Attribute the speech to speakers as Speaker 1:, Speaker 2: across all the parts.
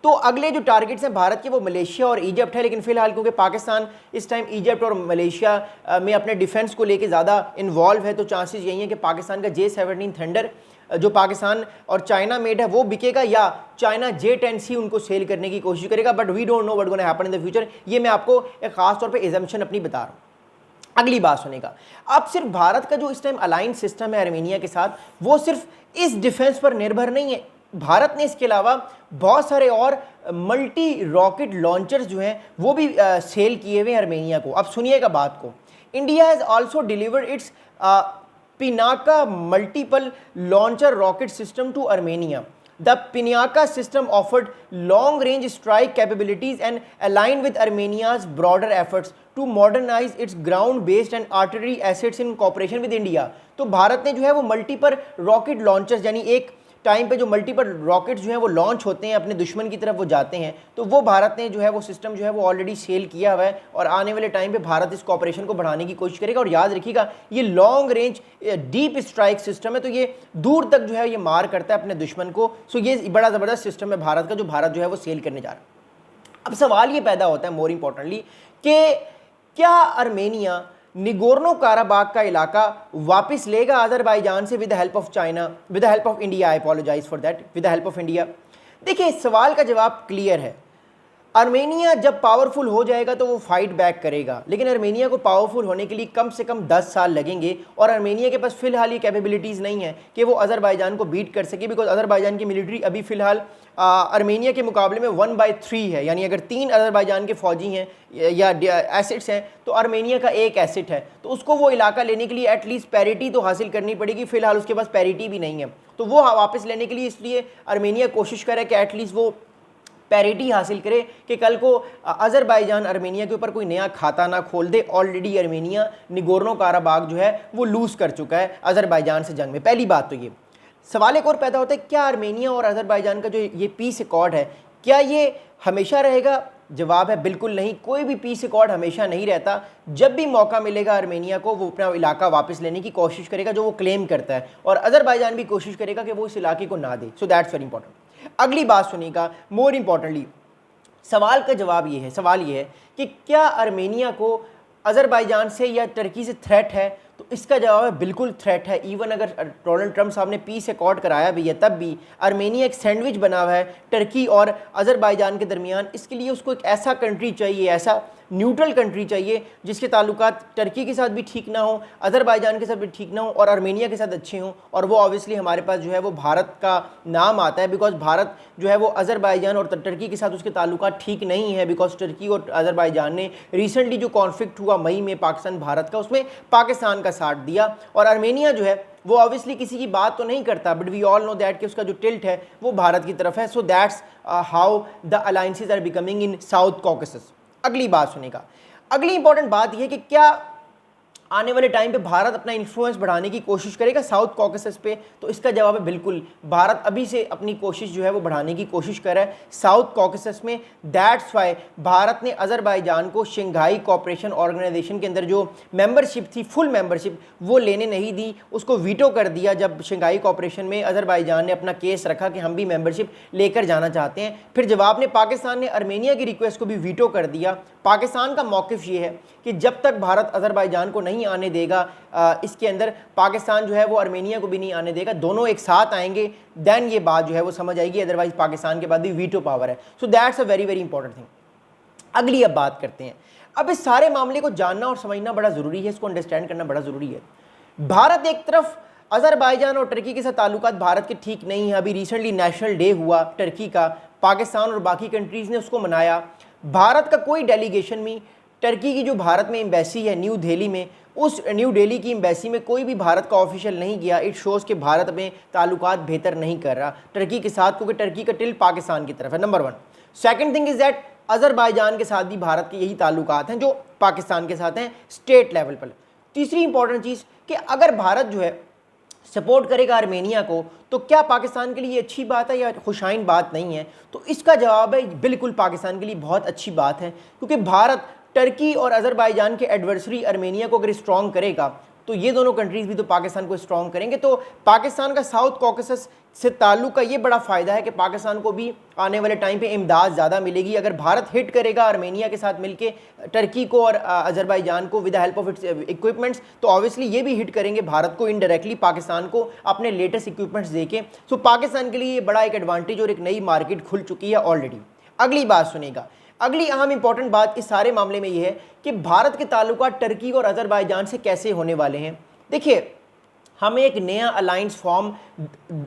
Speaker 1: तो अगले जो टारगेट्स हैं भारत के वो मलेशिया और इजिप्ट है, लेकिन फिलहाल क्योंकि पाकिस्तान इस टाइम इजिप्ट और मलेशिया में अपने डिफेंस को लेके ज़्यादा इन्वॉल्व है, तो चांसेस यही हैं कि पाकिस्तान का J-17 थंडर जो पाकिस्तान और चाइना मेड है वो बिकेगा, या चाइना J-10C उनको सेल करने की कोशिश करेगा। But we don't know what gonna happen in the future. ये मैं आपको एक खास तौर पे एजम्पशन अपनी बता रहा हूँ। अगली बात सुनेगा, अब सिर्फ भारत का जो इस टाइम अलाइंस सिस्टम है आर्मेनिया के साथ, वो सिर्फ इस डिफेंस पर निर्भर नहीं है। भारत ने इसके अलावा बहुत सारे और मल्टी रॉकेट लॉन्चर्स जो हैं वो भी सेल किए हुए हैं आर्मेनिया को। अब सुनिएगा बात को, India has also delivered its Pinaka multiple launcher rocket system to Armenia. The Pinaka system offered long-range strike capabilities and aligned with Armenia's broader efforts to modernize its ground-based and artillery assets in cooperation with India। तो भारत ने जो है वो multiple rocket launchers, यानी एक time पे जो multiple rockets जो हैं वो लॉन्च होते हैं, अपने दुश्मन की तरफ वो जाते हैं, तो वो भारत ने जो है वो सिस्टम जो है वो ऑलरेडी सेल किया हुआ है, और आने वाले टाइम पे भारत इस कॉपरेशन को बढ़ाने की कोशिश करेगा। और याद रखिएगा ये long range deep strike system है, तो ये दूर तक जो है ये मार करता है अपने दुश्मन को। सो ये बड़ा ज़बरदस्त सिस्टम है भारत का, जो भारत जो है वो सेल करने जा रहा है। अब सवाल ये पैदा होता है मोर इम्पोर्टेंटली कि क्या आर्मेनिया निगोर्नो काराबाग का इलाका वापस लेगा अजरबैजान से with the help of China, with the help of India, I apologise for that, with the help of India. देखिए इस सवाल का जवाब क्लियर है। आर्मेनिया जब पावरफुल हो जाएगा तो वो फाइट बैक करेगा, लेकिन आर्मेनिया को पावरफुल होने के लिए कम से कम 10 साल लगेंगे, और आर्मेनिया के पास फिलहाल ये कैपेबिलिटीज़ नहीं है कि वो अजरबैजान को बीट कर सके, बिकॉज अजरबैजान की मिलिट्री अभी फ़िलहाल आर्मेनिया के मुकाबले में 1/3 है। यानी अगर 3 अजरबैजान के फ़ौजी हैं या एसिड्स हैं तो आर्मेनिया का एक एसिड है, तो उसको वो इलाका लेने के लिए एटलीस्ट पैरिटी तो हासिल करनी पड़ेगी। फ़िलहाल उसके पास पैरिटी भी नहीं है, तो वो वापस लेने के लिए इसलिए आर्मेनिया कोशिश करे कि एटलीस्ट वो पैरिटी हासिल करे कि कल को अजरबैजान आर्मेनिया के ऊपर कोई नया खाता ना खोल दे। ऑलरेडी आर्मेनिया निगोर्नो काराबाग जो है वो लूज़ कर चुका है अजरबैजान से जंग में। पहली बात तो ये सवाल एक और पैदा होता है, क्या आर्मेनिया और अजरबैजान का जो ये पीस अकॉर्ड है क्या ये हमेशा रहेगा? जवाब है बिल्कुल नहीं। कोई भी पीस अकॉर्ड हमेशा नहीं रहता। जब भी मौका मिलेगा आर्मेनिया को वो अपना इलाका वापस लेने की कोशिश करेगा जो वो क्लेम करता है, और अजरबैजान भी कोशिश करेगा कि वो इस इलाके को ना दे। So that's very important. अगली बात सुनिएगा, मोर इंपॉर्टेंटली सवाल का जवाब ये है, सवाल ये है कि क्या आर्मेनिया को अजरबैजान से या टर्की से थ्रेट है? तो इसका जवाब है बिल्कुल थ्रेट है। इवन अगर डोनाल्ड ट्रंप साहब ने पीस अकॉर्ड कराया भी है, तब भी आर्मेनिया एक सैंडविच बना हुआ है टर्की और अजरबैजान के दरमियान। इसके लिए उसको एक ऐसा कंट्री चाहिए, ऐसा न्यूट्रल कंट्री चाहिए जिसके ताल्लुकात टर्की के साथ भी ठीक ना हो, अजरबैजान के साथ भी ठीक ना हो, और आर्मेनिया के साथ अच्छे हों। और वो ऑब्वियसली हमारे पास जो है वो भारत का नाम आता है, बिकॉज भारत जो है वो अजरबैजान और टर्की के साथ उसके ताल्लुकात ठीक नहीं है, बिकॉज टर्की और अजरबैजान ने रिसेंटली जो कॉन्फ्लिक्ट हुआ मई में पाकिस्तान भारत का, उसमें पाकिस्तान का साथ दिया। और आर्मेनिया जो है वो ऑब्वियसली किसी की बात तो नहीं करता, but we all know that कि उसका जो टिल्ट है वो भारत की तरफ है। So that's how the alliances are becoming in South Caucasus. अगली बात सुनेगा, अगली इंपॉर्टेंट बात यह है कि क्या आने वाले टाइम पे भारत अपना इन्फ्लुएंस बढ़ाने की कोशिश करेगा साउथ कॉकेसस पे? तो इसका जवाब है बिल्कुल। भारत अभी से अपनी कोशिश जो है वो बढ़ाने की कोशिश कर रहा है साउथ कॉकेसस में। दैट्स वाई भारत ने अजरबैजान को शंघाई कोऑपरेशन ऑर्गेनाइजेशन के अंदर जो मेंबरशिप थी, फुल मेंबरशिप, वो लेने नहीं दी, उसको वीटो कर दिया। जब शंघाई कोऑपरेशन में अजरबैजान ने अपना केस रखा कि हम भी मेंबरशिप लेकर जाना चाहते हैं, फिर जवाब में पाकिस्तान ने आर्मेनिया की रिक्वेस्ट को भी वीटो कर दिया। पाकिस्तान का मौक़िफ़ ये है कि जब तक भारत अजरबैजान को नहीं आने देगा इसके अंदर, पाकिस्तान जो है वो आर्मेनिया को भी नहीं आने देगा। दोनों एक साथ आएंगे, देन ये बात जो है वो समझ आएगी। अदरवाइज पाकिस्तान के बाद भी वीटो पावर है। So that's a very very important thing. अगली अब बात करते हैं, अब इस सारे मामले को जानना और समझना बड़ा ज़रूरी है, इसको अंडरस्टैंड करना बड़ा ज़रूरी है। भारत एक तरफ अजरबैजान और टर्की के साथ ताल्लुकात भारत के ठीक नहीं है। अभी रिसेंटली नेशनल डे हुआ टर्की का, पाकिस्तान और बाकी कंट्रीज़ ने उसको मनाया। भारत का कोई डेलीगेशन भी, टर्की की जो भारत में एम्बेसी है न्यू दिल्ली में, उस न्यू दिल्ली की एम्बेसी में कोई भी भारत का ऑफिशियल नहीं गया। इट शोज़ कि भारत में ताल्लुकात बेहतर नहीं कर रहा टर्की के साथ, क्योंकि टर्की का टिल पाकिस्तान की तरफ है, number 1। Second thing is that Azerbaijan के साथ भी भारत के यही ताल्लुकात हैं जो पाकिस्तान के साथ हैं स्टेट लेवल पर। तीसरी इंपॉर्टेंट चीज़ कि अगर भारत जो है सपोर्ट करेगा आर्मेनिया को, तो क्या पाकिस्तान के लिए अच्छी बात है या खुशाइन बात नहीं है? तो इसका जवाब है बिल्कुल पाकिस्तान के लिए बहुत अच्छी बात है, क्योंकि भारत टर्की और अजरबैजान के एडवर्सरी आर्मेनिया को अगर स्ट्रॉन्ग करेगा तो ये दोनों कंट्रीज़ भी तो पाकिस्तान को स्ट्रॉन्ग करेंगे। तो पाकिस्तान का साउथ कॉकेसस से ताल्लुक का ये बड़ा फ़ायदा है कि पाकिस्तान को भी आने वाले टाइम पे इमदाद ज़्यादा मिलेगी। अगर भारत हिट करेगा आर्मेनिया के साथ मिलके टर्की को और अज़रबैजान को with the help of its equipments, तो ऑब्वियसली ये भी हिट करेंगे भारत को इनडायरेक्टली, पाकिस्तान को अपने लेटेस्ट इक्विपमेंट्स देके। सो पाकिस्तान के लिए ये बड़ा एक एडवांटेज और एक नई मार्केट खुल चुकी है ऑलरेडी। अगली बात सुनेगा, अगली अहम इंपॉर्टेंट बात इस सारे मामले में ये है कि भारत के ताल्लुकात टर्की और अज़रबैजान से कैसे होने वाले हैं। देखिए, हमें एक नया अलाइंस फॉर्म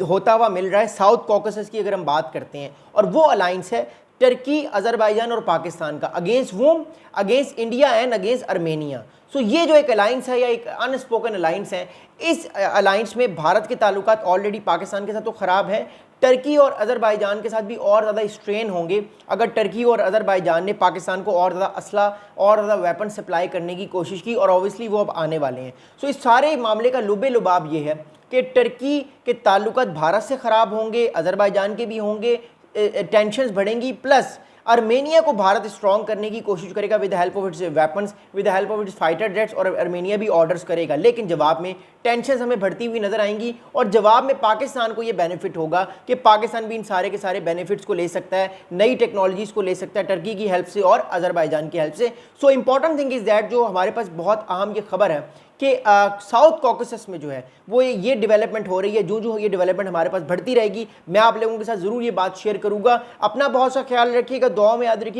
Speaker 1: होता हुआ मिल रहा है साउथ कॉकेसस की अगर हम बात करते हैं, और वो अलाइंस है टर्की, अज़रबैजान और पाकिस्तान का against whom, against India and against Armenia. So ये जो एक अलाइंस है या एक अनस्पोकन अलाइंस है, इस अलाइंस में भारत के ताल्लुकात ऑलरेडी पाकिस्तान के साथ तो ख़राब है, टर्की और अज़रबैजान के साथ भी और ज़्यादा स्ट्रेन होंगे अगर टर्की और अज़रबैजान ने पाकिस्तान को और ज़्यादा असला और ज़्यादा वेपन सप्लाई करने की कोशिश की, और ऑब्वियसली वो अब आने वाले हैं। सो इस सारे मामले का लुबे लुबाब ये है कि टर्की के ताल्लुकात भारत से ख़राब होंगे, अज़रबैजान के भी होंगे, टेंशन्स बढ़ेंगी, प्लस आर्मेनिया को भारत स्ट्रॉन्ग करने की कोशिश करेगा with the help of its weapons, with the help of its fighter jets, और आर्मेनिया भी ऑर्डर्स करेगा। लेकिन जवाब में टेंशन्स हमें बढ़ती हुई नजर आएंगी, और जवाब में पाकिस्तान को ये बेनिफिट होगा कि पाकिस्तान भी इन सारे के सारे बेनिफिट्स को ले सकता है, नई टेक्नोलॉजीज़ को ले सकता है टर्की की हेल्प से और अज़रबैजान की हेल्प से। So important thing is that, जो हमारे पास बहुत अहम ये खबर है कि साउथ कॉकेसस में जो है वो ये डेवलपमेंट हो रही है। जो ये डेवलपमेंट हमारे पास बढ़ती रहेगी, मैं आप लोगों के साथ ज़रूर ये बात शेयर करूँगा। अपना बहुत सा ख्याल रखिएगा, दुआ में याद रखिए।